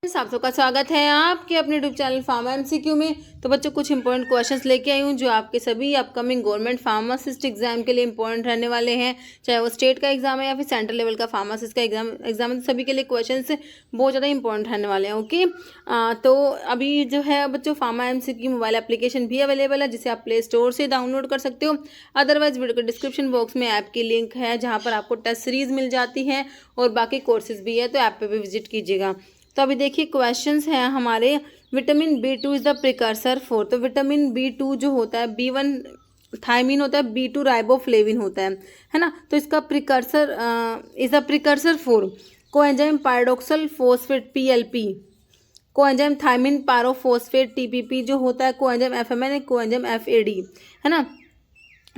आप सबका स्वागत है आपके अपने यूट्यूब चैनल फार्मा एमसीक्यू में। तो बच्चों कुछ इंपॉर्टेंट क्वेश्चंस लेके आई हूँ जो आपके सभी अपकमिंग गवर्नमेंट फार्मासिस्ट एग्जाम के लिए इंपॉर्टेंट रहने वाले हैं, चाहे वो स्टेट का एग्जाम है या फिर सेंट्रल लेवल का फार्मासिस्ट का एग्जाम है। तो सभी के लिए क्वेश्चंस बहुत ज़्यादा इंपॉर्टेंट रहने वाले हैं। ओके, तो अभी जो है बच्चों फार्मा एमसीक्यू मोबाइल एप्लीकेशन भी अवेलेबल है जिसे आप प्ले स्टोर से डाउनलोड कर सकते हो। अदरवाइज वीडियो के डिस्क्रिप्शन बॉक्स में ऐप की लिंक है जहाँ पर आपको टेस्ट सीरीज मिल जाती है और बाकी कोर्सेज भी है, तो ऐप पे भी विजिट कीजिएगा। तो अभी देखिए क्वेश्चंस हैं हमारे। Vitamin B2 is the precursor for, तो विटामिन B2 जो होता है B1 थायमिन होता है, B2 राइबोफ्लेविन होता है ना। तो इसका precursor is the precursor for coenzyme pyridoxal phosphate PLP, coenzyme thiamine pyrophosphate TPP जो होता है, कोएंजाइम FMN, कोएंजाइम FAD, है ना।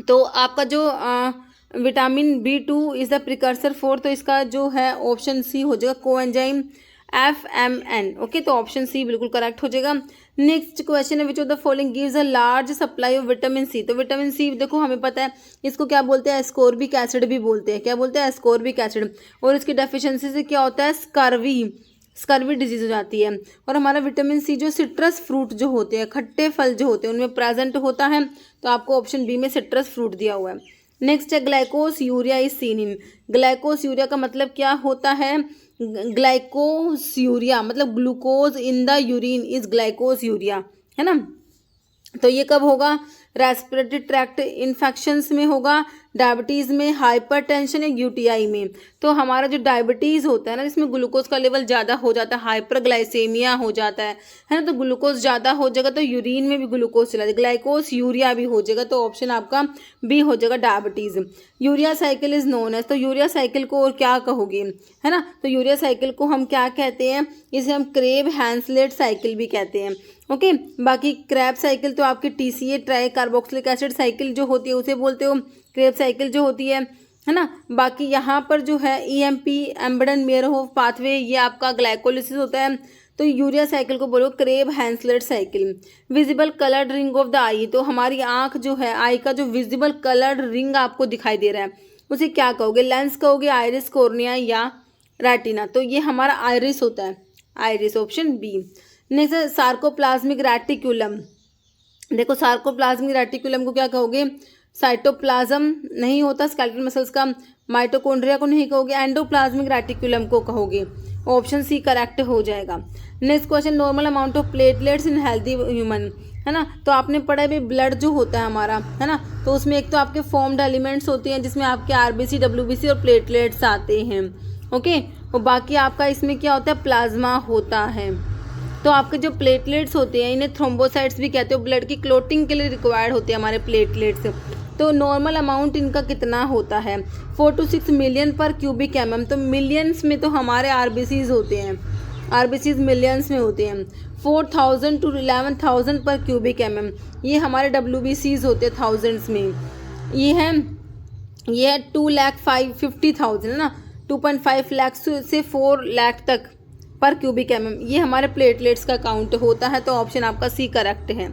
तो आपका जो vitamin B2 is the precursor for, तो इसका जो है ऑप्शन सी हो जाएगा, कोएंजाइम FMN। ओके, तो ऑप्शन सी बिल्कुल करेक्ट हो जाएगा। नेक्स्ट क्वेश्चन है, which of the following gives a large supply of vitamin C. तो विटामिन सी देखो हमें पता है इसको क्या बोलते हैं, एस्कोर्बिक एसिड भी बोलते हैं। क्या बोलते हैं? Ascorbic acid. और इसकी डेफिशिएंसी से क्या होता है? स्कर्वी डिजीज हो जाती है। और हमारा विटामिन सी जो सिट्रस फ्रूट जो होते हैं, खट्टे फल जो होते हैं, उनमें प्रेजेंट होता है। तो आपको ऑप्शन बी में सिट्रस फ्रूट दिया हुआ है। नेक्स्ट है ग्लाइकोस urea is seen in. ग्लाइकोस urea का मतलब क्या होता है? ग्लाइकोस यूरिया मतलब glucose in the urine is ग्लाइकोस urea, है ना। तो ये कब होगा? रेस्पिरेटरी ट्रैक्ट इन्फेक्शंस में होगा, डायबिटीज़ में, हाइपरटेंशन या UTI में। तो हमारा जो डायबिटीज़ होता है ना, जिसमें ग्लूकोज का लेवल ज़्यादा हो जाता है, हाइपरग्लाइसेमिया हो जाता है ना। तो ग्लूकोज ज़्यादा हो जाएगा तो यूरिन में भी ग्लूकोज चला जाएगा, ग्लाइकोस यूरिया भी हो जाएगा। तो ऑप्शन आपका बी हो जाएगा, diabetes. Urea cycle is known as, तो यूरिया साइकिल को और क्या कहोगे, है ना। तो यूरिया साइकिल को हम क्या कहते हैं? इसे हम क्रेब हैंसलेट साइकिल भी कहते हैं। ओके, बाकी क्रैब साइकिल तो आपकी TCA try carboxylic acid cycle जो होती है उसे बोलते हो, क्रेब साइकिल जो होती है ना। बाकी यहाँ पर जो है EMP एम्बेडन मेयरहोफ पाथवे, ये आपका ग्लाइकोलिसिस होता है। तो यूरिया साइकिल को बोलो Krebs Henseleit cycle. Visible coloured ring of the eye, तो हमारी आंख जो है, आई का जो विजिबल कलर्ड रिंग आपको दिखाई दे रहा है उसे क्या कहोगे? लेंस कहोगे, आइरिस, कॉर्निया या रेटिना। तो ये हमारा आइरिस होता है, आइरिस, ऑप्शन बी। नेक्स्ट है सार्कोप्लाज्मिक रेटिकुलम। देखो सार्कोप्लाज्मिक रेटिकुलम को क्या कहोगे? साइटोप्लाज्म नहीं होता स्केलेटल मसल्स का, माइटोकॉन्ड्रिया को नहीं कहोगे, एंडोप्लाज्मिक रेटिकुलम को कहोगे। ऑप्शन सी करेक्ट हो जाएगा। Next question, normal amount of platelets in healthy human, है ना। तो आपने पढ़ा है भाई ब्लड जो होता है हमारा, है ना, तो उसमें एक तो आपके फॉर्म्ड एलिमेंट्स होते हैं जिसमें आपके RBC, WBC और प्लेटलेट्स आते हैं। ओके, और बाकी आपका इसमें क्या होता है? प्लाज्मा होता है। तो आपके जो प्लेटलेट्स होते हैं इन्हें थ्रोम्बोसाइट्स भी कहते हो, ब्लड की क्लोटिंग के लिए रिक्वायर्ड होते हैं हमारे प्लेटलेट्स। तो नॉर्मल अमाउंट इनका कितना होता है? 4 to 6 मिलियन पर क्यूबिक mm। तो मिलियंस में तो हमारे RBCs होते हैं, RBCs मिलियंस में होते हैं। 4000 to 11,000 पर क्यूबिक mm, ये हमारे WBCs होते हैं थाउजेंड्स में। ये है 2,50,000 है ना, 2.5 लाख से 4 लाख तक पर क्यूबिक mm, ये हमारे प्लेटलेट्स का काउंट होता है। तो ऑप्शन आपका सी करेक्ट है।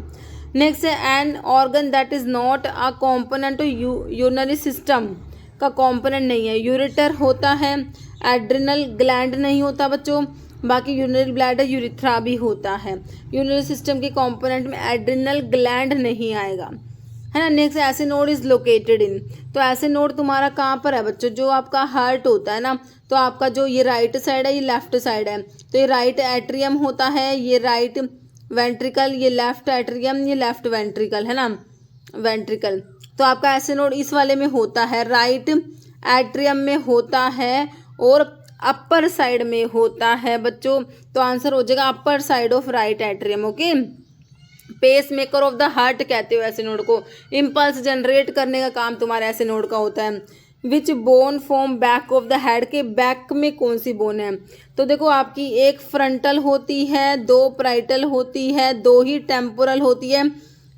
नेक्स्ट है an organ that is not a component urinary system का कॉम्पोनेंट नहीं है। यूरेटर होता है, एड्रिनल ग्लैंड नहीं होता बच्चों, बाकी यूरिनरी ब्लैडर, यूरिथ्रा भी होता है। यूरिनरी सिस्टम के कॉम्पोनेंट में एड्रिनल ग्लैंड नहीं आएगा, है ना। नेक्स्ट ऐसे नोड इज लोकेटेड इन, तो ऐसे नोड तुम्हारा कहाँ पर है बच्चों? जो आपका हार्ट होता है ना, तो आपका जो ये राइट साइड है, ये लेफ्ट साइड है। तो ये राइट एट्रियम होता है, ये राइट वेंट्रिकल, ये लेफ्ट एट्रियम, ये लेफ्ट वेंट्रिकल, है ना, वेंट्रिकल। तो आपका ऐसे नोड इस वाले में होता है, राइट एट्रियम में होता है और अपर साइड में होता है बच्चों। तो आंसर हो जाएगा upper side of right atrium. Okay, pacemaker of the heart कहते हो ऐसे नोड को, इम्पल्स जनरेट करने का काम तुम्हारे ऐसे नोड का होता है। Which bone form back of the head, के बैक में कौन सी बोन है? तो देखो आपकी एक फ्रंटल होती है, 2 पैराइटल होती है, 2 ही टेम्पोरल होती है,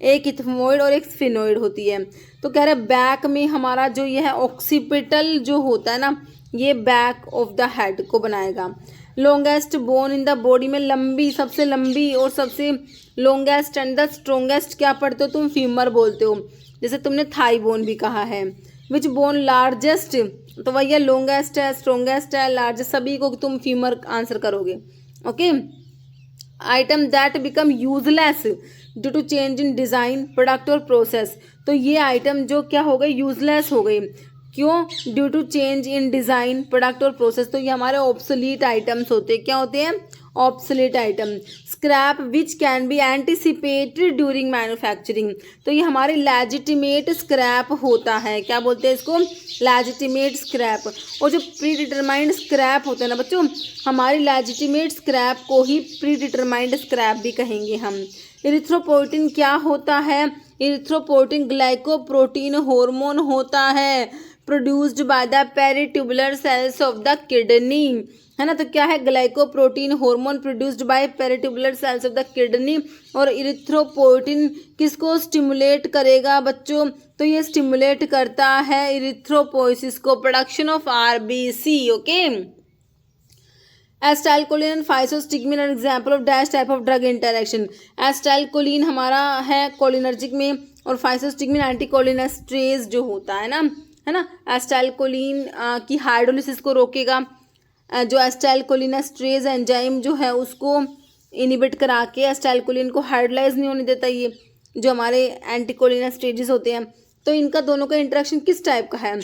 एक इथमोइड और एक स्फिनोइड होती है। तो कह रहे बैक में हमारा जो ये है ऑक्सीपिटल जो होता है ना, ये बैक ऑफ द हेड को बनाएगा। Longest bone in the body में लंबी, सबसे लंबी और सबसे लॉन्गेस्ट एंड द स्ट्रोंगेस्ट क्या पढ़ते हो तुम? फीमर बोलते हो, जैसे तुमने थाई बोन भी कहा है। विच बोन लार्जेस्ट, तो भैया लॉन्गेस्ट है, स्ट्रोंगेस्ट है, लार्जेस्ट, सभी को तुम फीमर आंसर करोगे। Okay, item that become useless due to change in design product और प्रोसेस। तो ये आइटम जो क्या हो गई, यूजलेस हो गई, क्यों? Due to change in design product और प्रोसेस। तो ये हमारे ऑब्सोलीट आइटम्स होते हैं। क्या होते हैं? Obsolete item. Scrap which can B anticipated during manufacturing. तो ये हमारे लेजिटिमेट स्क्रैप होता है। क्या बोलते हैं इसको? Legitimate scrap. और जो प्री डिटरमाइंड स्क्रैप होते हैं ना बच्चों, हमारी लेजिटिमेट स्क्रैप को ही प्री डिटरमाइंड स्क्रैप भी कहेंगे हम। इरिथ्रोपोइटिन क्या होता है? इरिथ्रोपोइटिन ग्लाइकोप्रोटीन हार्मोन होता है, produced by the peritubular cells of the kidney, है ना। तो क्या है? Glycoprotein hormone produced by peritubular cells of the kidney. और इरिथ्रोपोइटिन किसको स्टिमुलेट करेगा बच्चों? तो ये स्टिमुलेट करता है इरिथ्रोपोइसिस को, production of RBC. Okay, acetylcholine and physostigmine are example of dash type of drug interaction. Acetylcholine हमारा है कोलिनर्जिक में, और फाइसोस्टिग्मिन एंटीकोलिनेस्ट्रेज जो होता है ना, एसिटाइलकोलिन की हाइड्रोलिसिस को रोकेगा। जो एसिटाइलकोलिनेस्ट्रेज एंजाइम जो है उसको इनिबिट करा के एसिटाइलकोलिन को हाइड्रोलाइज नहीं होने देता, ये जो हमारे एंटीकोलिनेस्ट्रेजेस होते हैं। तो इनका दोनों का इंटरेक्शन किस टाइप का है?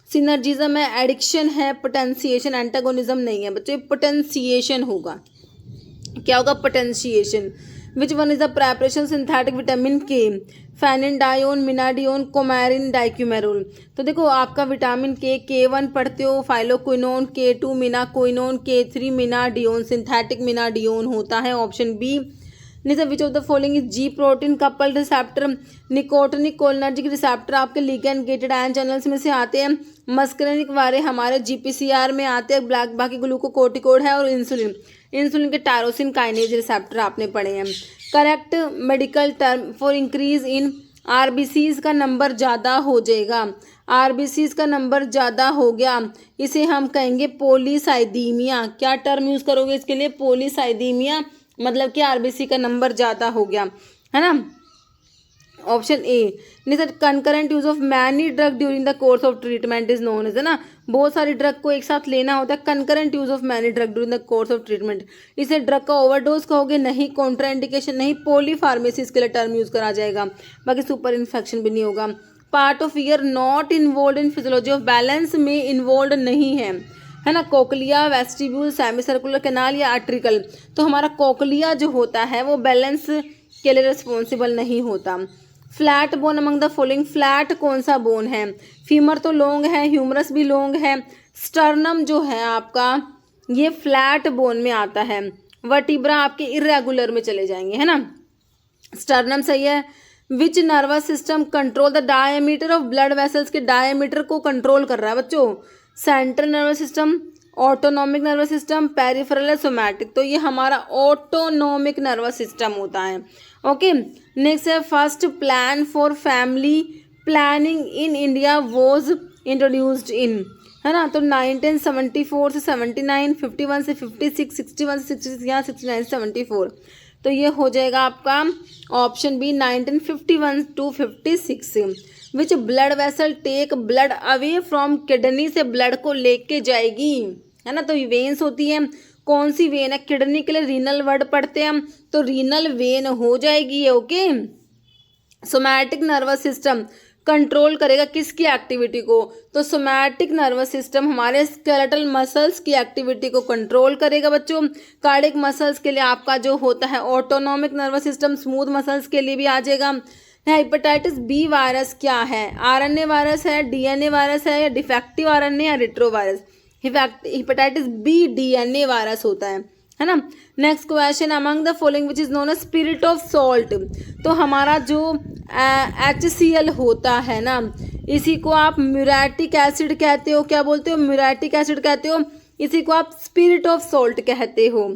सिनर्जिज्म है, एडिक्शन है, पोटेंशिएशन, एंटागोनिज्म नहीं है बच्चों, पोटेंशिएशन होगा। क्या होगा? Potentiation. Which one is the preparation synthetic vitamin के? फेनिडायोन, मिनाडियोन, कोमेरिन, डाइक्यूमेरोल। तो देखो आपका विटामिन K1 पढ़ते हो, phylloquinone, K2 मिनाक्विनोन, K3 मिनाडियोन, synthetic menadione होता है, option B. Nisha which of the following is G protein coupled receptor? Nicotinic cholinergic receptor आपके लिगैंड गेटेड आयन चैनल्स में से आते हैं। मस्करेनिक वाले हमारे GPCR में आते हैं, ब्लैक बाकी ग्लूकोकोर्टिकोड है। और इंसुलिन, इंसुलिन के टायरोसिन काइनेज रिसेप्टर आपने पढ़े हैं। Correct medical term for increase in RBCs का नंबर ज़्यादा हो जाएगा, आरबीसीज का नंबर ज़्यादा हो गया, इसे हम कहेंगे पोलीसाइदीमिया। क्या टर्म यूज़ करोगे इसके लिए? पोलीसाइदीमिया, मतलब कि आरबीसी का नंबर ज़्यादा हो गया, है ना। Option A. नहीं, concurrent use of many drug during the course of treatment is known as, है ना। बहुत सारी ड्रग को एक साथ लेना होता है, concurrent use of many drug during the course of treatment. इसे ड्रग का ओवरडोज कहोगे? नहीं। कॉन्ट्राइंडिकेशन नहीं। पॉलीफार्मेसी इसके लिए टर्म यूज करा जाएगा, बाकी सुपर इन्फेक्शन भी नहीं होगा। Part of year not involve in physiology of balance में इन्वॉल्व नहीं है ना। Cochlea, vestibule, semi circular canal या आर्ट्रिकल। तो हमारा कोकलिया जो होता है वो बैलेंस के लिए रिस्पॉन्सिबल नहीं होता। Flat bone among the following, flat कौन सा बोन है? फीमर तो लॉन्ग है, ह्यूमरस भी लॉन्ग है। स्टर्नम जो है आपका ये फ्लैट बोन में आता है। वर्टिब्रा आपके इरेगुलर में चले जाएंगे, है ना। स्टर्नम सही है। Which nervous system control the diameter of blood vessels? के डायमीटर को कंट्रोल कर रहा है बच्चों। Central nervous system, autonomic nervous system, peripheral, somatic. तो ये हमारा ऑटोनॉमिक नर्वस सिस्टम होता है। ओके, नेक्स्ट है first plan for family planning in India was introduced in, है ना। तो 1974 से 79, 51 से 56, 61 से 66 या 69 से 74। तो ये हो जाएगा आपका option B 1951 to 56। Which blood vessel take blood away from kidney? से ब्लड को लेके जाएगी, है ना। तो वेन्स होती है, कौन सी वेन है? किडनी के लिए रीनल वर्ड पढ़ते हैं हम, तो रीनल वेन हो जाएगी। Okay, somatic nervous system control करेगा किसकी एक्टिविटी को? तो सोमैटिक नर्वस सिस्टम हमारे स्केलेटल मसल्स की एक्टिविटी को कंट्रोल करेगा बच्चों। कार्डियक मसल्स के लिए आपका जो होता है autonomic nervous system, smooth muscles के लिए भी आ जाएगा। हेपेटाइटिस बी वायरस क्या है? आरएनए वायरस है, डीएनए वायरस है, या डिफेक्टिव आरएनए या retrovirus? Hepatitis B DNA virus होता है ना। Next question, among the following which is known as spirit of salt? तो हमारा जो HCl होता है ना, इसी को आप म्यूरेटिक एसिड कहते हो। क्या बोलते हो? म्यूरेटिक एसिड कहते हो, इसी को आप स्पिरिट ऑफ सॉल्ट कहते हो।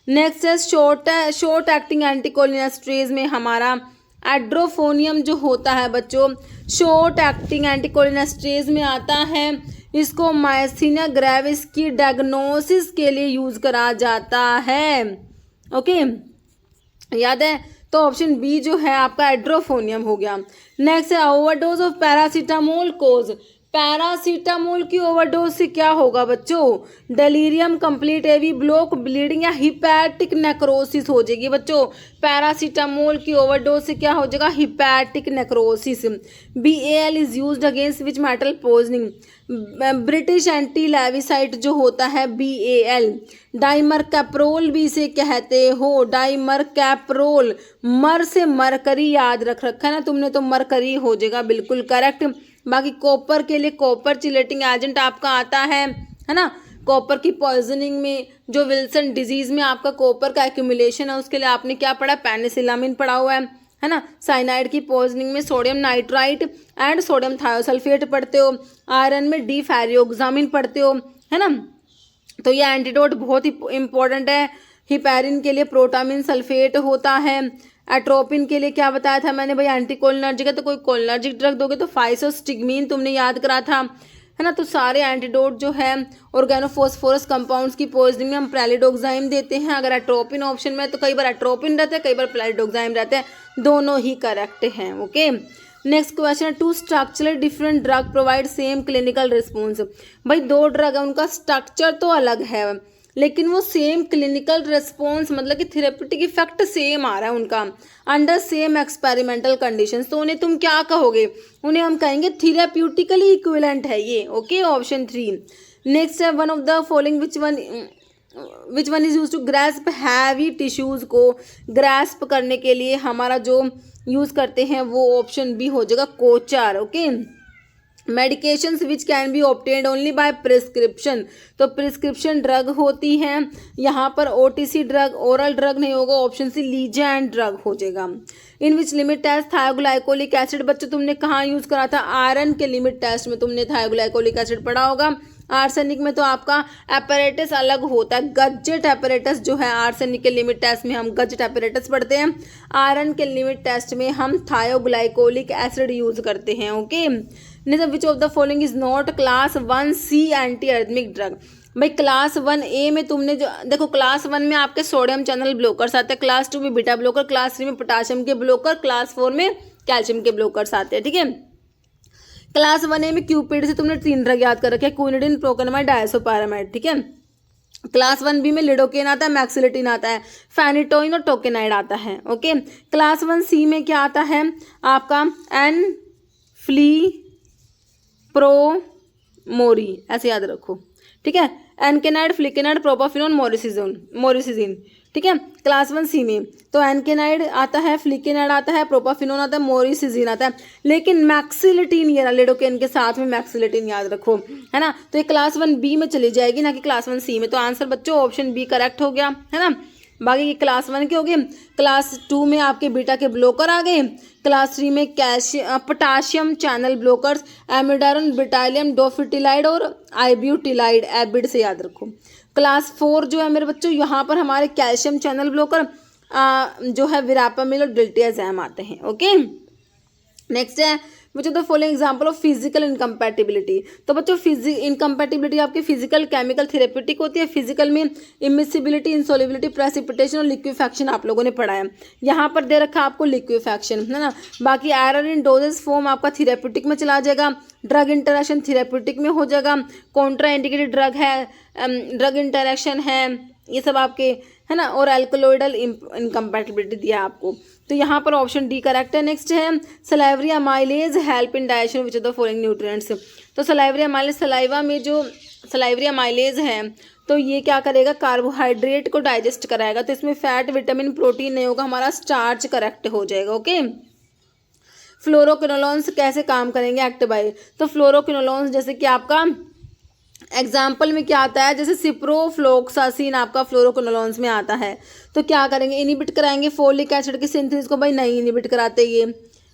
नेक्स्ट है शॉर्ट एक्टिंग एंटीकोलिनेस्ट्रेज में हमारा एड्रोफोनियम जो होता है बच्चों, शॉर्ट एक्टिंग एंटीकोलिनेस्ट्रेज में आता है। इसको मायस्थीनिया ग्रेविस की डायग्नोसिस के लिए यूज करा जाता है। ओके, याद है? तो ऑप्शन बी जो है आपका एड्रोफोनियम हो गया। नेक्स्ट है overdose of paracetamol cause? Paracetamol की ओवरडोज से क्या होगा बच्चों? Delirium, complete AV block, bleeding या हिपैटिक नेक्रोसिस हो जाएगी बच्चों। पैरासीटामोल की ओवरडोज से क्या हो जाएगा? Hepatic necrosis. BAL is used against which metal poisoning? British anti lewisite जो होता है BAL। डाइमरकैप्रोल भी इसे कहते हो, डाइमरकैप्रोल। मर से मरकरी याद रख रखा है ना तुमने, तो मरकरी हो जाएगा बिल्कुल करेक्ट। बाकी कॉपर के लिए कॉपर चिलेटिंग एजेंट आपका आता है ना। कॉपर की पॉइजनिंग में जो विल्सन डिजीज में आपका कॉपर का एक्यूमुलेशन है उसके लिए आपने क्या पढ़ा? पेनिसिलामिन पढ़ा हुआ है ना। साइनाइड की पॉइजनिंग में sodium nitrite and sodium thiosulphate पढ़ते हो। आयरन में डिफेरियोक्सामिन पढ़ते हो, है ना। तो ये एंटीडोट बहुत ही इंपॉर्टेंट है। हिपैरिन के लिए प्रोटामिन सल्फेट होता है। एट्रोपिन के लिए क्या बताया था मैंने भाई? एंटीकोलिनर्जिक है, तो कोई कोलिनर्जिक ड्रग दोगे तो फाइसोस्टिग्मीन तुमने याद करा था, है ना। तो सारे एंटीडोट जो है ऑर्गेनोफॉस्फोरस कंपाउंड्स की पॉइजनिंग में हम प्रेलिडोक्साइम देते हैं। अगर एट्रोपिन ऑप्शन में है तो कई बार एट्रोपिन रहता है, कई बार प्रेलिडोक्साइम रहता है, दोनों ही करेक्ट हैं। ओके, नेक्स्ट क्वेश्चन है, two structurally different drug provide same clinical response. भाई दो ड्रग है, उनका स्ट्रक्चर तो अलग है लेकिन वो सेम क्लिनिकल रिस्पॉन्स मतलब कि थेरेप्यूटिक इफेक्ट सेम आ रहा है उनका अंडर सेम एक्सपेरिमेंटल कंडीशंस। तो उन्हें तुम क्या कहोगे? उन्हें हम कहेंगे थेरेप्यूटिकली इक्विवेलेंट है ये। Okay, option 3। नेक्स्ट है, one of the following which one is use to grasp heavy tissues को ग्रैस्प करने के लिए हमारा जो यूज करते हैं वो ऑप्शन बी हो जाएगा कोचार। Okay, medications which can be obtained only by prescription, तो प्रिस्क्रिप्शन ड्रग होती हैं यहाँ पर। OTC ड्रग, ओरल ड्रग नहीं होगा, ऑप्शन सी लीजेंड ड्रग हो जाएगा। इन विच लिमिट टेस्ट थायोग्लाइकोलिक एसिड, बच्चों तुमने कहाँ यूज करा था? आयरन के लिमिट टेस्ट में तुमने थायोग्लाइकोलिक एसिड पढ़ा होगा। आर्सेनिक में तो आपका एपरेटस अलग होता है, गजेट एपरेटस जो है। आर्सेनिक के लिमिट टेस्ट में हम गजेट एपरेटस पढ़ते हैं, आयरन के लिमिट टेस्ट में हम थायोग्लाइकोलिक एसिड यूज करते हैं। Okay, which of the following is not class 1C anti arrhythmic drug? भाई क्लास 1A में तुमने जो देखो, क्लास 1 में आपके सोडियम चैनल ब्लॉकर्स आते हैं, क्लास 2 में बीटा ब्लॉकर, क्लास 3 में पोटाशियम के ब्लॉकर, क्लास 4 में कैल्शियम के ब्लॉकर्स आते हैं। ठीक है, क्लास 1A में क्यूपिड से तुमने 3 ड्रग याद कर रखे हैं, क्विनिडिन, प्रोकेनामाइड, डायसोपारामाइड। ठीक है, क्लास 1B में लिडोकेन आता है, मैक्सिलेटिन आता है, फेनिटोइन और टोकेनाइड आता है। ओके, क्लास 1C में क्या आता है आपका? प्रोमोरी, ऐसे याद रखो। ठीक है, एनकेनाइड, फ्लिकेनाइड, प्रोपाफिनोन, मोरिसिजिन। ठीक है, क्लास 1C में तो एनकेनाइड आता है, फ्लिकेनाइड आता है, प्रोपाफिनोन आता है, मोरिसिजिन आता है, लेकिन मैक्सिलेटिन ये लिडोकेन के साथ में मैक्सिलेटिन याद रखो, है ना। तो ये क्लास 1B में चली जाएगी ना कि क्लास 1C में। तो आंसर बच्चों ऑप्शन बी करेक्ट हो गया, है ना। बाकी ये क्लास 1 के हो गए। क्लास 2 में आपके बीटा के ब्लॉकर आ गए। क्लास 3 में पोटाशियम चैनल ब्लॉकर्स, एमिडारन, बिटालियम, डोफिटिलाइड और आइब्यूटिलाइड, एबिड से याद रखो। क्लास 4 जो है मेरे बच्चों, यहाँ पर हमारे कैल्शियम चैनल ब्लॉकर जो है विरापामिल और डिल्टियाजैम आते हैं। ओके, नेक्स्ट है, which of the following example of physical incompatibility? तो बच्चों इनकम्पैटिबिलिटी आपकी फिजिकल, केमिकल, थेरेप्यूटिक होती है। फिजिकल में इमिसिबिलिटी, इंसोलिबिलिटी, प्रेसिपिटेशन और लिक्विफैक्शन आप लोगों ने पढ़ा है। यहाँ पर दे रखा आपको लिक्विफैक्शन, है ना। बाकी आयरन इन डोजेस फॉर्म आपका थेरेप्यूटिक में चला जाएगा, ड्रग इंटरेक्शन थेरेप्यूटिक में हो जाएगा, कॉन्ट्रा इंडिकेटेड ड्रग है, ड्रग इंटरेक्शन है, ये सब आपके, है ना। और एल्कोलॉइडल इनकम्पैटिबिलिटी दिया आपको, तो यहाँ पर ऑप्शन डी करेक्ट है। नेक्स्ट है, salivary amylase help in digestion which of the following nutrients? तो सलाइवरी अमाइलेज, सलाइवा में जो सलाइवरी अमाइलेज है तो ये क्या करेगा? कार्बोहाइड्रेट को डाइजेस्ट कराएगा। तो इसमें फैट, विटामिन, प्रोटीन नहीं होगा, हमारा स्टार्च करेक्ट हो जाएगा। ओके, फ्लोरोक्विनोलॉन्स कैसे काम करेंगे? एक्ट बाय, तो फ्लोरोक्विनोलॉन्स जैसे कि आपका एग्जाम्पल में क्या आता है, जैसे सिप्रोफ्लोक्सासिन आपका फ्लोरोक्विनोलॉन्स में आता है, तो क्या करेंगे? इनिबिट कराएंगे फोलिक एसिड की सिंथेसिस को? भाई नहीं इनिबिट कराते ये,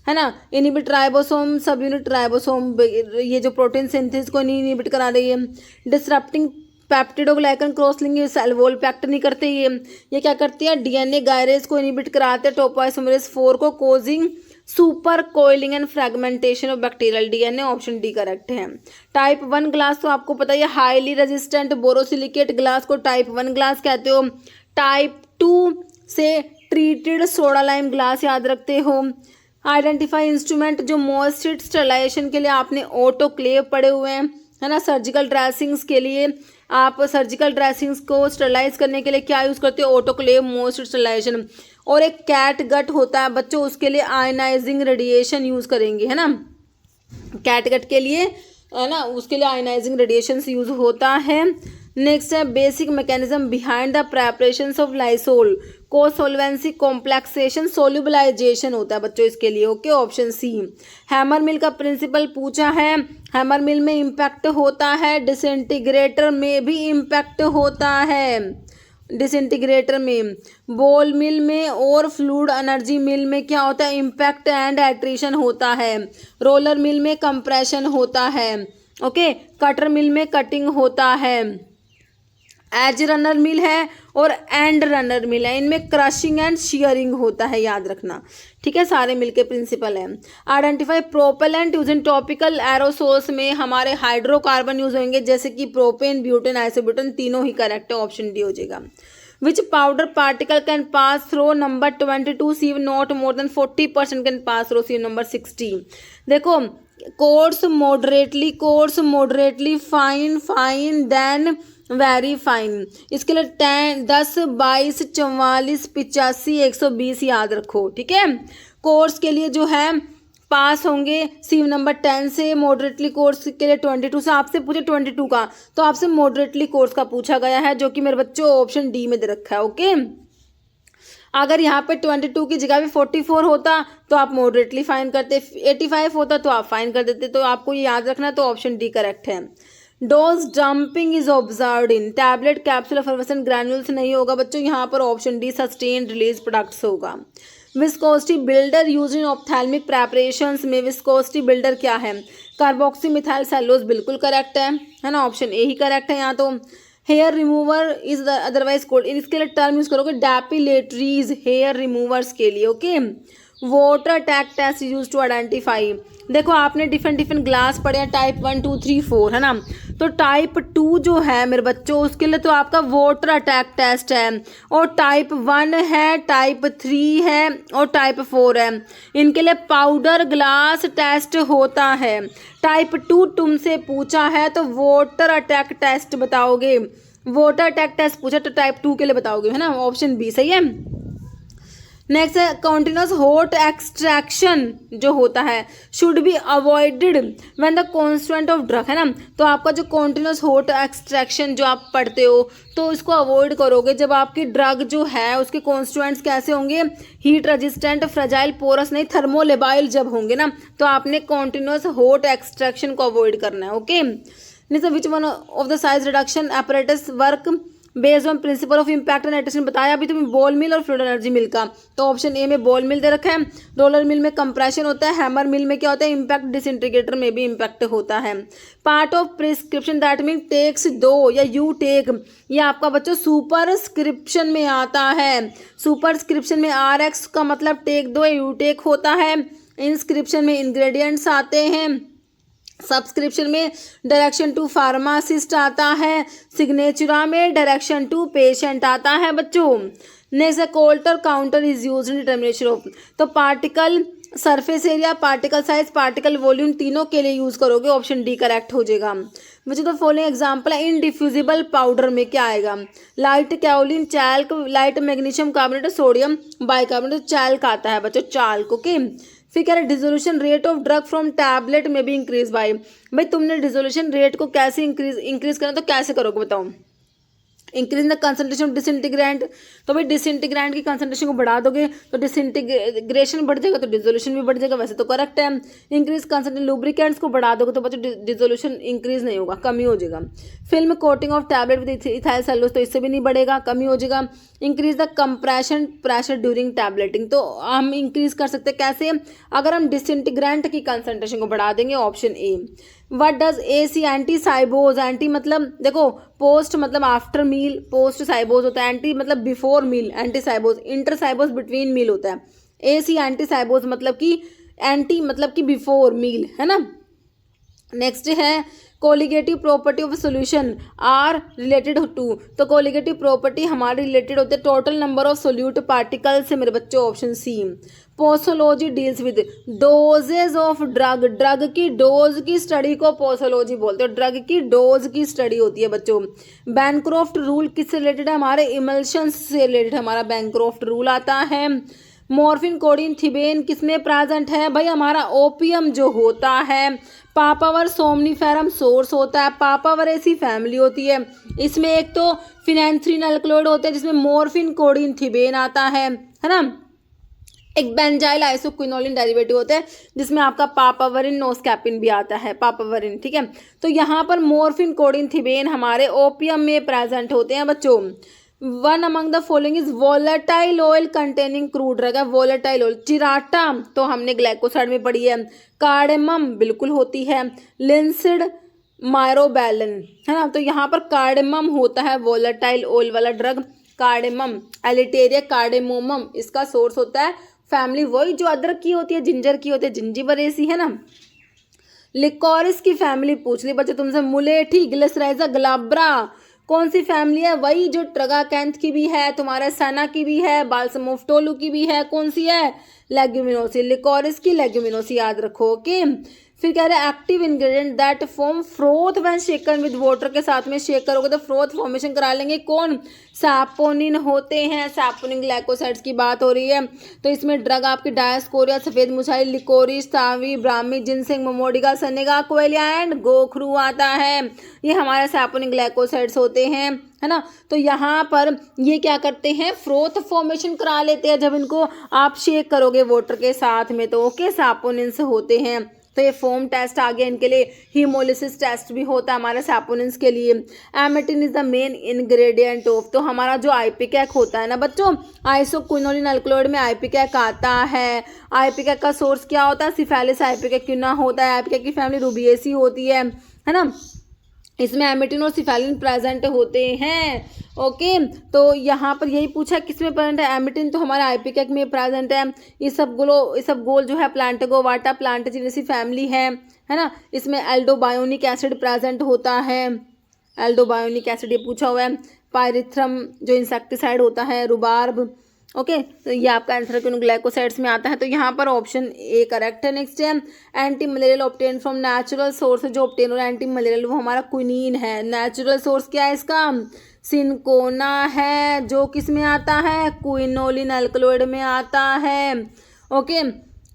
है ना। इनिबिट राइबोसोम, सब यूनिट राइबोसोम, ये जो प्रोटीन सिंथेसिस को नहीं इनिबिट करा रही है। डिसरप्टिंग पेप्टिडोग्लाइकन क्रॉसलिंग सेल वॉल पे एक्ट नहीं करते ये क्या करती है? DNA गायरेज को इनिबिट कराते हैं, टोपोइसोमेरेज 4 को, causing super coiling and fragmentation of bacterial DNA, option D correct है। टाइप 1 ग्लास तो आपको पता है हाईली रेजिस्टेंट बोरोसिलिकेट ग्लास को टाइप 1 ग्लास कहते हो। टाइप 2 से ट्रीटेड सोडा लाइम ग्लास याद रखते हो। आइडेंटिफाई इंस्ट्रूमेंट, जो मॉइस्चर स्टरलाइजेशन के लिए आपने ऑटोक्लेव पड़े हुए हैं, है ना। सर्जिकल ड्रेसिंग्स के लिए आप सर्जिकल ड्रेसिंग्स को स्टरलाइज करने के लिए क्या यूज़ करते हो, ऑटोक्लेव मॉइस्चर स्टरलाइजेशन। और एक कैट गट होता है बच्चों, उसके लिए आयनाइजिंग रेडिएशन यूज़ करेंगे, है ना। कैट गट के लिए, है ना, उसके लिए आयनाइजिंग रेडिएशन यूज़ होता है। नेक्स्ट है basic mechanism behind the preparation of lysol, cosolvency complexation solubilization होता है बच्चों इसके लिए। Okay, option C. Hammer mill का प्रिंसिपल पूछा है, हैमर मिल में इम्पैक्ट होता है, डिसइंटीग्रेटर में भी इम्पैक्ट होता है, डिसइंटीग्रेटर में। बॉल मिल में और फ्लूइड एनर्जी मिल में क्या होता है, इम्पैक्ट एंड एट्रीशन होता है। रोलर मिल में कंप्रेशन होता है। ओके, कटर मिल में कटिंग होता है। एज रनर मिल है और एंड रनर मिल है, इनमें क्रशिंग एंड शियरिंग होता है, याद रखना, ठीक है। सारे मिलके प्रिंसिपल है। Identify propellant use in topical aerosols में हमारे हाइड्रोकार्बन यूज होंगे, जैसे कि प्रोपेन, ब्यूटेन, आइसोब्यूटेन, तीनों ही करेक्ट है, ऑप्शन डी हो जाएगा। Which powder particle can pass through number 22 sieve not more than 40% can pass through sieve number 60। देखो, coarse moderately, fine than very fine, इसके लिए 10, 22, 44, 85, 120 याद रखो, ठीक है। कोर्स के लिए जो है पास होंगे सीव नंबर 10 से, मॉडरेटली कोर्स के लिए 22 से। आपसे पूछे 22 का, तो आपसे मॉडरेटली कोर्स का पूछा गया है, जो कि मेरे बच्चों ऑप्शन डी में दे रखा है। ओके, अगर यहाँ पे 22 की जगह भी 44 होता तो आप मॉडरेटली फाइन करते, 85 होता तो आप फाइन कर देते, तो आपको ये याद रखना, तो ऑप्शन डी करेक्ट है। Dose dumping is observed in tablet, capsule, effervescent granules नहीं होगा बच्चों, यहाँ पर option D sustain release products होगा। Viscosity builder use in ophthalmic preparations में, विस्कोसिटी बिल्डर क्या है, कार्बोक्सी मिथाइल सेलुलोज, बिल्कुल करेक्ट है ना, ऑप्शन ए ही करेक्ट है यहाँ तो। Hair remover is otherwise called, इसके लिए टर्म यूज करोगे डेपिलेटरीज, हेयर रिमूवर्स के लिए। Okay, water attack test use to identify, देखो आपने डिफरेंट ग्लास पढ़े हैं, टाइप 1, 2, 3, 4, है ना। तो टाइप 2 जो है मेरे बच्चों, उसके लिए तो आपका वाटर अटैक टेस्ट है, और टाइप 1 है, टाइप 3 है और टाइप 4 है, इनके लिए पाउडर ग्लास टेस्ट होता है। टाइप 2 तुमसे पूछा है तो वाटर अटैक टेस्ट बताओगे, वाटर अटैक टेस्ट पूछा तो टाइप 2 के लिए बताओगे, है ना, ऑप्शन बी सही है। नेक्स्ट है कॉन्टिन्यूस हॉट एक्सट्रैक्शन जो होता है should be avoided when the constant of drug, है ना। तो आपका जो कॉन्टिन्यूस हॉट एक्सट्रैक्शन जो आप पढ़ते हो, तो इसको अवॉइड करोगे जब आपकी ड्रग जो है उसके कॉन्स्टेंट्स कैसे होंगे, हीट रेजिस्टेंट, फ्रेजाइल, पोरस नहीं, थर्मोलेबाइल जब होंगे ना, तो आपने कॉन्टिन्यूस हॉट एक्सट्रैक्शन को अवॉइड करना है। Okay, next which one of the size reduction apparatus work based on principle of impact and attrition, बताया अभी तुम्हें बॉल मिल और फ्लूइड एनर्जी मिल का, तो ऑप्शन ए में बॉल मिल दे रखा है। रोलर मिल में कंप्रेशन होता है, हैमर मिल में क्या होता है, इम्पैक्ट, डिसइंटीग्रेटर में भी इम्पैक्ट होता है। Part of prescription that mean takes दो या यू टेक, ये आपका बच्चों सुपरस्क्रिप्शन में आता है। सुपरस्क्रिप्शन में RX का मतलब टेक दो, यू टेक होता है। इंस्क्रिप्शन में इंग्रेडिएंट्स आते हैं, सब्सक्रिप्शन में डायरेक्शन टू फार्मासिस्ट आता है, सिग्नेचरा में डायरेक्शन टू पेशेंट आता है बच्चों। नेक्स्ट है coulter counter is used in determination of, तो particle surface area, particle size, particle volume, तीनों के लिए यूज करोगे, ऑप्शन डी करेक्ट हो जाएगा। मुझे तो फॉलोइंग एग्जांपल है इनडिफ्यूजिबल पाउडर में क्या आएगा, light kaolin, chalk, light magnesium carbonate, sodium bicarbonate, chalk आता है बच्चों, चाल्क। ओके, फिर कह रहे dissolution rate of drug from tablet में भी इंक्रीज बाय, भाई तुमने डिजोल्यूशन रेट को कैसे इंक्रीज करना, तो कैसे करोगे बताओ, increase in the concentration of disintegrant, तो भाई डिसइंटीग्रेंट की कंसंट्रेशन को बढ़ा दोगे तो डिसइंटीग्रेशन बढ़ जाएगा, तो डिजोल्यूशन भी बढ़ जाएगा, वैसे तो करेक्ट है। इंक्रीज कंसंट्रेशन लुब्रिकेंट्स को बढ़ा दोगे तो बच्चों डिजोल्यूशन इंक्रीज नहीं होगा, कमी हो जाएगा। Film coating of tablet with ethyl cellulose, तो इससे भी नहीं बढ़ेगा, कमी हो जाएगा। Increase the compression pressure during tableting, तो हम इंक्रीज कर सकते हैं कैसे, अगर हम डिसइंटीग्रेंट की कंसंट्रेशन को बढ़ा देंगे, option A. What does AC ante cibos, ante मतलब देखो पोस्ट मतलब आफ्टर मील, पोस्ट साइबोज होता है, एंटी मतलब before meal, ante cibos, inter cibos between meal होता है। AC एंटी साइबोज मतलब कि एंटी मतलब कि बिफोर मील, है ना। नेक्स्ट है colligative property of solution are related to, तो कोलिगेटिव प्रॉपर्टी हमारे रिलेटेड होते हैं total number of solute particle से मेरे बच्चों, option C. Posology deals with dosages of drug, drug की डोज की स्टडी को पोसोलॉजी बोलते हैं, ड्रग की डोज की स्टडी होती है बच्चों। बैनक्रॉफ्ट रूल किससे रिलेटेड है, हमारे इमल्शंस से रिलेटेड हमारा बैनक्रॉफ्ट रूल आता है। मॉर्फिन कोडीन थिबेन किसमें प्रेजेंट है भाई, हमारा ओपियम जो होता है। पापावर सोमनीफेरम सोर्स होता है, पापावर ऐसी फैमिली होती है, इसमें एक तो फिनेंथ्रीन अल्कलॉइड होते हैं जिसमें मॉर्फिन कोडीन थिबेन आता है ना। एक बेंजाइल आइसोक्विनोलिन डेरिवेटिव होता है जिसमें आपका पापावरिन नोस्कैपिन भी आता है, पापावरिन, ठीक है। तो यहाँ पर मॉर्फिन कोडीन थिबेन हमारे ओपियम में प्रेजेंट होते हैं बच्चों। One among the following is volatile oil containing crude drug है, वोलेटाइल ऑयल। चिराटा तो हमने ग्लाइकोसाइड में पढ़ी है। कार्डेमम बिल्कुल होती है। लिंसिड मायरोबैलन है ना, तो यहाँ पर कार्डेमम होता है वोलेटाइल ऑयल वाला ड्रग, कार्डेमम। एलिटेरिया कार्डेमोमम इसका सोर्स होता है फैमिली, वही जो अदरक की होती है, जिंजर की होती है, जिंजीबरेसी है ना। लिकोरिस की फैमिली पूछ ली बच्चे तुमसे, मुलेठी, ग्लिसराइजा, ग्लाब्रा कौन सी फैमिली है, वही जो ट्रगाकैंथ की भी है, तुम्हारा सना की भी है, बाल्समोफ्टोलू की भी है, कौन सी है, लेग्यूमिनोसी, लिकोरिस की लेग्यूमिनोसी याद रखो, ओके। फिर कह रहे हैं active ingredient that form froth when shaken with water, के साथ में शेक करोगे तो फ्रोथ फॉर्मेशन करा लेंगे, कौन, सैपोनिन होते हैं, सैपोनिन ग्लाइकोसाइड्स की बात हो रही है। तो इसमें ड्रग आपकी डायस्कोरिया, सफेद मुछाई, liquorice, Tawi, Brahmi, ginseng, Momordica, सनेगा, कोयलिया एंड गोखरू आता है, ये हमारे सैपोनिन ग्लाइकोसाइड्स होते हैं, है ना। तो यहाँ पर ये क्या करते हैं, फ्रोथ फॉर्मेशन करा लेते हैं जब इनको आप शेक करोगे वाटर के साथ में, तो ओके सैपोनिन से होते हैं। तो ये फोम टेस्ट आ गया इनके लिए। हीमोलिसिस टेस्ट भी होता है हमारे सैपोनिन्स के लिए। एमेटिन is the main ingredient of, तो हमारा जो आईपीकैक होता है ना बच्चों, आइसोक्विनोलिन अल्कलॉइड में आईपीकैक आता है। आईपीकैक का सोर्स क्या होता है, सिफेलिस आईपीकैक क्यों होता है, आईपीकैक की फैमिली रूबिएसी होती है ना। इसमें एमेटिन और सिफेलिन प्रेजेंट होते हैं, ओके। तो यहाँ पर यही पूछा किसमें प्रेजेंट है, एमेटिन तो हमारे आईपीकैक में प्रेजेंट है। ये सब गोल जो है प्लांटोगोवाटा प्लांटेजिनेसी फैमिली है ना। इसमें एल्डोबायोनिक एसिड प्रेजेंट होता है, एल्डोबायोनिक एसिड ये पूछा हुआ है। पायरिथ्रम जो इंसेक्टिसाइड होता है, रुबार्ब, ओके। तो ये आपका आंसर ग्लाइकोसाइड्स में आता है, तो यहाँ पर ऑप्शन ए करेक्ट है। नेक्स्ट है anti malarial obtain from natural source, जो ऑब्टेन और एंटी मलेरियल वो हमारा क्विनीन है। नेचुरल सोर्स क्या है इसका, सिनकोना है, जो किस में आता है, क्विनोलिन अल्कलॉइड में आता है, ओके।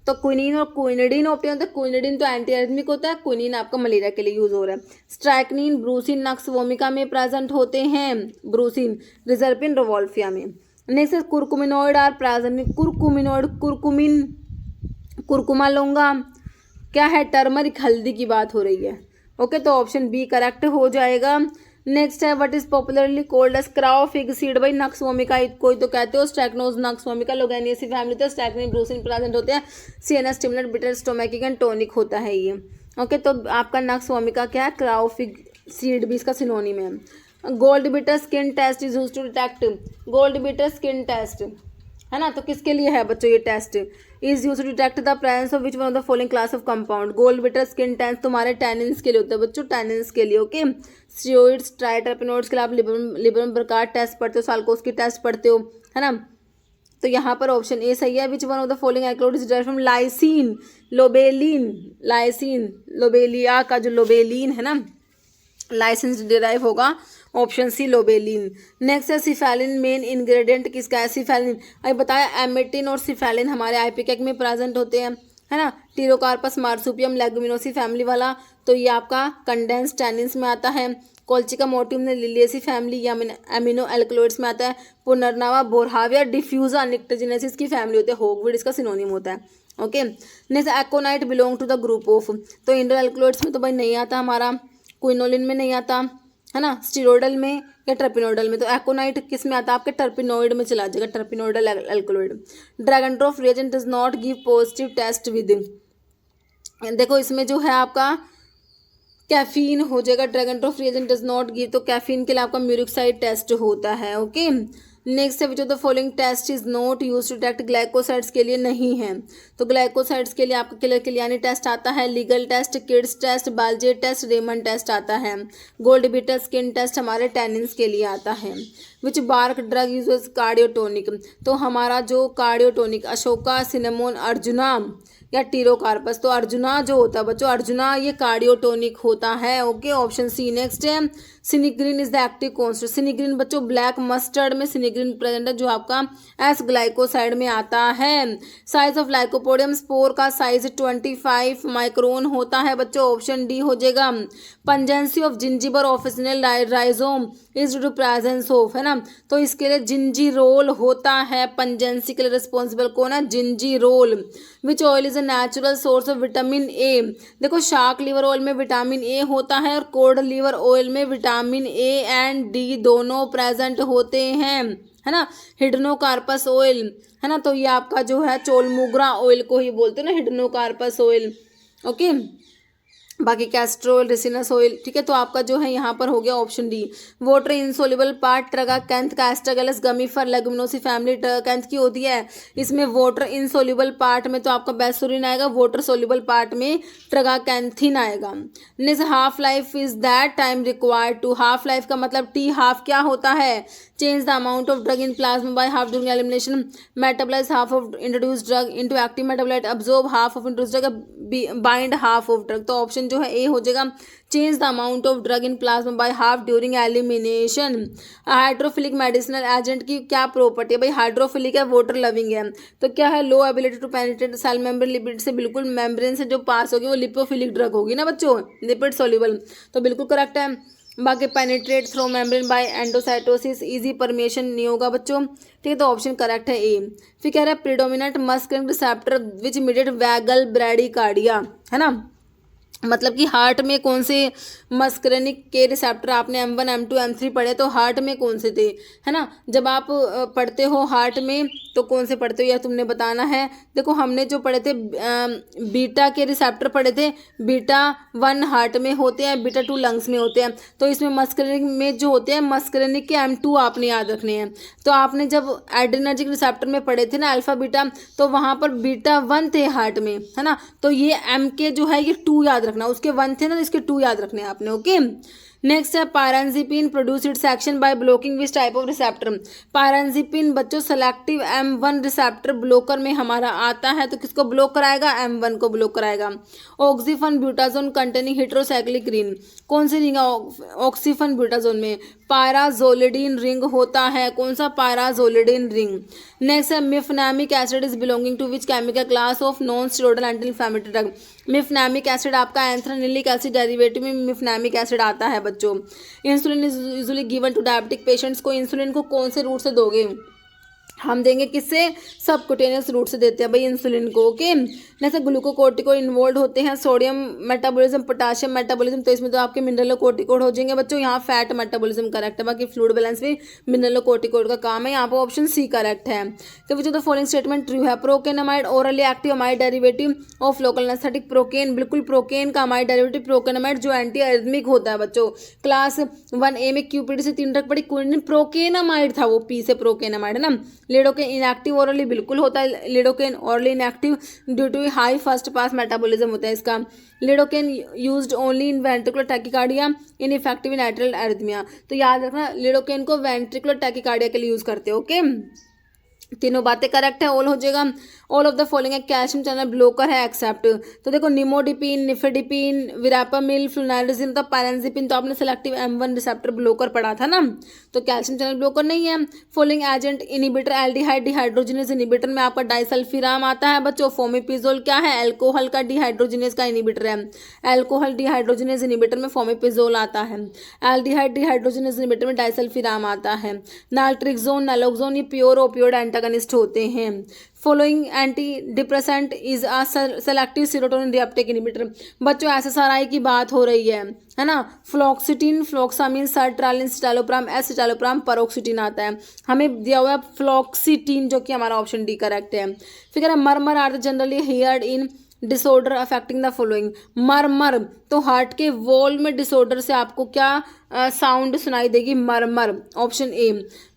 तो क्विनीन और क्विनिडीन ऑप्टेन होता है, क्विनिडीन तो एंटी एरिथमिक होता है, क्विनीन आपका मलेरिया के लिए यूज हो रहा है। स्ट्राइकनिन, ब्रूसिन, नक्स वोमिका में प्रेजेंट होते हैं, ब्रूसिन, रिजर्पिन, रोवोल्फिया में। नेक्स्ट है कुरकुमिनोइड आर प्रेजेंट, कुरकुमिनोइड, कुरकुमिन, कुरकुमा लौंगा क्या है, टर्मरिक, हल्दी की बात हो रही है, ओके। तो ऑप्शन बी करेक्ट हो जाएगा। नेक्स्ट है what is popularly called as crow fig seed, भाई नक्स वोमिका कोई तो कहते हो, स्ट्रैक्नोज, नक्स वोमिका, लोगेनियसी फैमिली, तो स्ट्रैक्निन, ब्रूसिन प्रेजेंट होते हैं। CNS stimulant, bitter स्टोमैकिक and tonic होता है ये, ओके। तो आपका नक्स वोमिका क्या है, क्राउ फिग सीड भी इसका सिनोनिम है। Gold beater skin test is use to detect, gold beater skin test है ना, तो किसके लिए है बच्चों ये test, is use to detect the presence of which one of the following class of compound. Gold beater skin test तुम्हारे tannins के लिए होता है बच्चों, टैनिन्स के लिए, ओके। स्टीरॉइड्स, ट्राइटरपेनोइड्स के लिए आप लिबर ब्रकार्ड टेस्ट पढ़ते हो, साल्कोस की टेस्ट पढ़ते हो, है ना। तो यहाँ पर ऑप्शन ए सही है। Which one of the following alkaloid is derived from lysine, lobeline, lysine, lobelia का जो लोबेलिन है ना, लाइसिन से डिराइव होगा, ऑप्शन सी लोबेलिन। नेक्स्ट है सिफेलिन, मेन इंग्रेडिएंट किसका है, सिफेलिन। अभी बताया एमेटिन और सिफेलिन हमारे आईपीकैक में प्रेजेंट होते हैं, है ना। टीरोकार्पस मार्सुपियम लेगुमिनोसी फैमिली वाला, तो ये आपका कंडेंस टैनिन्स में आता है। कोल्चिका मोटिवम ने लिलियसी फैमिली या एमिनो एल्कलॉइड्स में आता है। पुनर्नावा, बोरहाविया, डिफ्यूजा, निक्टोजेनेसिस की फैमिली होते हैं, होगवीड इसका सिनोनिम होता है, okay. Next aconite belong to the group of, तो इंडो एल्कलॉइड्स में तो भाई नहीं आता हमारा, क्विनोलिन में नहीं आता, है ना, स्टीरोडल में या टर्पिनोइडल में, तो एकोनाइट किस में आता है आपके, टर्पिनोइड में चला जाएगा, terpenoidal alkaloid. Dragendorff reagent does not give positive test with, देखो इसमें जो है आपका कैफीन हो जाएगा, Dragendorff reagent does not give, तो कैफीन के लिए आपका म्यूरिक साइड टेस्ट होता है, ओके। नेक्स्ट है which of the following test is not use to detect glycosides के लिए नहीं है। तो ग्लाइकोसाइड्स के लिए आपका किलर किलियानी टेस्ट आता है, legal test, kids test, Baljet test, Raymond test आता है, गोल्ड बीटर स्किन टेस्ट हमारे टेनिन्स के लिए आता है। Which bark drug uses cardiotonic, तो हमारा जो कार्डियोटोनिक अशोका, सिनेमोन, अर्जुना या टीरोकार्पस, तो अर्जुना जो होता है बच्चों, अर्जुना ये कार्डियोटोनिक होता है। Okay, option C. नेक्स्ट है sinigrin is the active constant. Sinigrin बच्चों ब्लैक मस्टर्ड में सिनिग्रीन प्रेजेंट है जो आपका एस ग्लाइकोसाइड में आता है। साइज ऑफ लाइकोपोडियम स्पोर का साइज 25 माइक्रोन होता है बच्चों, ऑप्शन डी हो जाएगा। Pungency of zingiber officinale rhizome is to presence of, है ना, तो इसके लिए जिंजीरोल होता है। पंजेंसी के लिए रिस्पॉन्सिबल कौन है, gingerol. Which oil is a natural source of vitamin A, देखो शार्क लीवर ऑयल में विटामिन ए होता है और कोड लीवर ऑयल में विटामिन ए एंड डी दोनों प्रेजेंट होते हैं, है ना। हिडनोकार्पस ऑयल, है ना, तो ये आपका जो है चोलमुग्रा ऑयल को ही बोलते हैं ना, हिडनोकार्पस ऑयल। ओके, बाकी कैस्टर ऑयल, रेसिनस ऑयल, ठीक है। तो आपका जो है यहाँ पर हो गया option D. Water insoluble part tragacanth astragalus gummifer leguminosae family tragacanth की होती है। इसमें वाटर इंसोल्युबल पार्ट में तो आपका बेसोरिन आएगा, वाटर सोल्युबल पार्ट में ट्रगाकैंथिन आएगा। Next, half life is that time required to, half life का मतलब टी हाफ क्या होता है, change the amount of drug in plasma by half during elimination, metabolize half of introduce drug into active metabolite, absorb half of introduce drug, bind half of drug. तो option जो है A हो जाएगा, change the amount of drug in plasma by half during elimination. Hydrophilic medicinal agent की क्या property है भाई, hydrophilic है, वाटर लविंग है, तो क्या है, low ability to penetrate cell membrane, lipid से बिल्कुल मेम्ब्रेन से जो पास होगी वो लिपोफिलिक ड्रग होगी ना बच्चों, लिपिड सोल्यूबल, तो बिल्कुल करेक्ट है। बाकी penetrate through membrane by endocytosis, easy permission नहीं होगा बच्चों, ठीक है, तो ऑप्शन करेक्ट है ए। फिर कह रहा है प्रीडोमिनेंट मस्कुलर रिसेप्टर विच मीडिएट वैगल ब्रैडीकार्डिया, है ना, मतलब कि हार्ट में कौन से मस्करनिक के रिसेप्टर, आपने M1 M2 M3 पढ़े तो हार्ट में कौन से थे, है ना। जब आप पढ़ते हो हार्ट में तो कौन से पढ़ते हो यह तुमने बताना है। देखो हमने जो पढ़े थे बीटा के रिसेप्टर पढ़े थे, बीटा 1 हार्ट में होते हैं, बीटा 2 लंग्स में होते हैं, तो इसमें मस्करनिक में जो होते हैं मस्करनिक के M2 आपने याद रखने हैं। तो आपने जब एड्रेनर्जिक रिसेप्टर में पढ़े थे ना अल्फा बीटा, तो वहाँ पर बीटा 1 थे हार्ट में, है ना, तो ये M के जो है ये 2 याद रखना, उसके 1 थे ना, इसके 2 याद रखने हैं आपने। ओके, नेक्स्ट है pirenzepine produce its action by blocking which type of receptor. Pirenzepine बच्चों सेलेक्टिव M1 रिसेप्टर ब्लॉकर में हमारा आता है, तो किसको ब्लॉक कराएगा, M1 को ब्लॉक कराएगा। ऑक्सीफन ब्यूटाजोन कंटेनिंग हेटेरोसाइक्लिक रिंग, कौन सी रिंग है ऑक्सीफन ब्यूटाजोन में, पायराजोलिडीन रिंग होता है, कौन सा, पायराजोलिडीन रिंग। नेक्स्ट है mefenamic acid is belonging to which chemical class of non steroidal anti inflammatory drug. Mefenamic acid आपका एंथ्रानिलिक एसिड डेरिवेटिव में मिफनामिक एसिड आता है बच्चों। Insulin is usually given to diabetic patients को, इंसुलिन को कौन से रूट से दोगे, हम देंगे किससे, सबकुटेनियस रूट से देते हैं भाई इंसुलिन को। ओके, जैसे ग्लूकोकोर्टिकोइड इन्वॉल्व होते हैं सोडियम मेटाबॉलिज्म, पोटाशियम मेटाबॉलिज्म, तो इसमें तो आपके मिनरलोकोर्टिकोइड हो जाएंगे बच्चों। यहाँ फैट मेटाबॉलिज्म करेक्ट है, बाकी फ्लूइड बैलेंस में मिनरलोकोर्टिकोइड का काम है, यहाँ पर ऑप्शन सी करेक्ट है। तो which of the following statement true है, procainamide orally active amide derivative of local anaesthetic, procaine बिल्कुल प्रोकेन का अमाइड डेरिवेटिव प्रोकेनामाइड जो एंटी एरिथमिक होता है बच्चों। क्लास 1A में क्यूपीडी से 3 तक पढ़ी, प्रोकेनामाइड था वो, पी से प्रोकेनामाइड है ना। लिडोकेन इनएक्टिव ओरली बिल्कुल होता है, lidocaine orally inactive due to high first pass metabolism होता है इसका। Lidocaine used only in ventricular tachycardia, ineffective in atrial arrhythmia, तो याद रखना लिडोकेन को वेंट्रिकुलर टैकिकार्डिया के लिए यूज करते हो। ओके, तीनों बातें करेक्ट है, ऑल हो जाएगा। ऑल ऑफ द फॉलोइंग है कैल्शियम चैनल ब्लॉकर है एक्सेप्ट, तो देखो निमोडिपिन, निफेडिपिन, विरापामिल, फ्लुनाइडाजिन, तो पायरेनजीपिन तो आपने सेलेक्टिव M1 रिसेप्टर ब्लॉकर पढ़ा था ना, तो कैल्शियम चैनल ब्लॉकर नहीं है। Following agent inhibitor aldehyde dehydrogenase inhibitor में आपका डाइसल्फिराम आता है बच्चों। फोमेपिजोल क्या है, एल्कोहल का डिहाइड्रोजिनेज का इनिबिटर है, एल्कोहल डिहाइड्रोजिनेज इनिबिटर में फोमेपिजोल आता है, एल्डिहाइड डिहाइड्रोजिनेज इनिबिटर में डाइसल्फिराम आता है। नाल्ट्रिक्सोन, नैलोक्सोन ये प्योर ओपियोइड एंटागनिस्ट होते हैं। Following anti depressant is a selective serotonin reuptake inhibitor, बच्चों SSRI की बात हो रही है ना। Fluoxetine, fluvoxamine, sertraline, citalopram, escitalopram, paroxetine आता है, हमें दिया हुआ है फ्लॉक्सिटिन जो कि हमारा ऑप्शन डी करेक्ट है। फिर murmur are generally heard in disorder affecting the following. मर तो हार्ट के वॉल में डिसऑर्डर से आपको क्या साउंड सुनाई देगी? मर। Option A.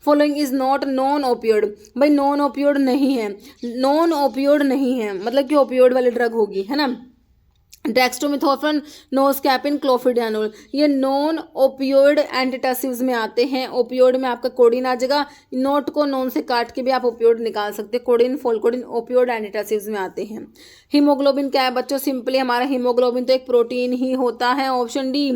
Following is not non opioid. भाई नॉन ओपियोड नहीं है, नॉन ओपियोड नहीं है मतलब कि ओपियोड वाली ड्रग होगी, है ना। डेक्स्ट्रोमेथोर्फन, नोस्कैपिन, क्लोफिडियानोल, ये नॉन ओपियोइड एंटीटसिव्स में आते हैं। ओपियोइड में आपका कोडिन आ जाएगा, नोट को नॉन से काट के भी आप ओपियोइड निकाल सकते हैं। कोडिन, फोलकोडिन ओपियोइड एंटीटसिव्स में आते हैं। हीमोग्लोबिन क्या है बच्चों? सिंपली हमारा हीमोग्लोबिन तो एक प्रोटीन ही होता है। Option D.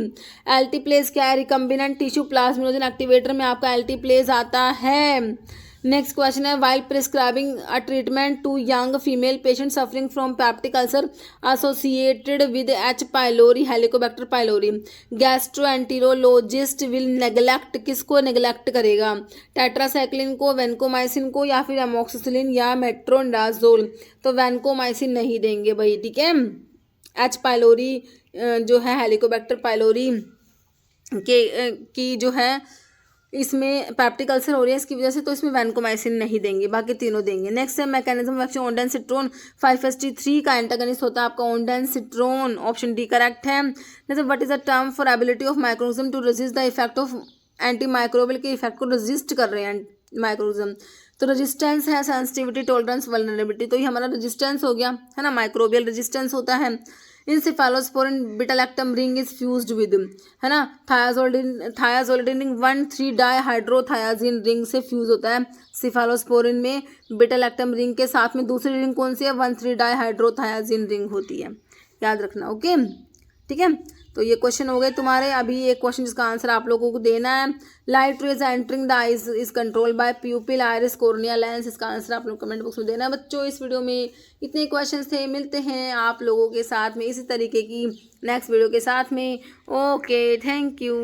एल्टीप्लेज क्या है? रिकम्बिनेंट टिश्यू प्लाज्मिनोजन एक्टिवेटर में आपका एल्टीप्लेज आता है। नेक्स्ट क्वेश्चन है, while prescribing a treatment to young female patient suffering from peptic ulcer associated with H pylori Helicobacter pylori, gastroenterologist will neglect, किसको neglect करेगा? Tetracycline को, वेंकोमाइसिन को, या फिर अमोक्सिसिलिन या मेट्रोनिडाजोल? तो वेंकोमाइसिन नहीं देंगे भाई, ठीक है। एच पाइलोरी जो है हेलिकोबैक्टर पाइलोरी की जो है इसमें पैप्टिक अल्सर हो रही है इसकी वजह से, तो इसमें वैनकोमाइसिन नहीं देंगे, बाकी तीनों देंगे। नेक्स्ट है मैकेनिज्म ऑफ एक्शन ओंडानसिट्रोन 5-HT3 का एंटागनिस्ट होता है आपका ओंडानसिट्रोन। ऑप्शन डी करेक्ट है। Next, what is the term for ability of micronism to resist the effect of anti microbial के इफेक्ट को रेजिस्ट कर रहे हैं माइक्रोनिज्म? तो रेजिस्टेंस है, सेंसिटिविटी, टॉलरेंस, वल्नरेबिलिटी। तो ये हमारा रेजिस्टेंस हो गया, है ना, माइक्रोबियल रेजिस्टेंस होता है। इनसेफेलोस्पोरिन बिटालैक्टम रिंग इज फ्यूज्ड विद, है ना, थायाजोलिडिन रिंग 1,3 डाइहाइड्रोथायाजिन रिंग से फ्यूज होता है। सिफेलोस्पोरिन में बिटालैक्टम रिंग के साथ में दूसरी रिंग कौन सी है? 1,3 डाइहाइड्रोथायाजिन रिंग होती है, याद रखना। ओके, ठीक है। तो ये क्वेश्चन हो गए तुम्हारे। अभी एक क्वेश्चन जिसका आंसर आप लोगों को देना है, light rays entering the eyes is control by प्यूपिल, iris, cornea, lens. इसका आंसर आप लोग कमेंट बॉक्स में देना है बच्चों। इस वीडियो में इतने क्वेश्चंस थे, मिलते हैं आप लोगों के साथ में इसी तरीके की नेक्स्ट वीडियो के साथ में। Okay, thank you.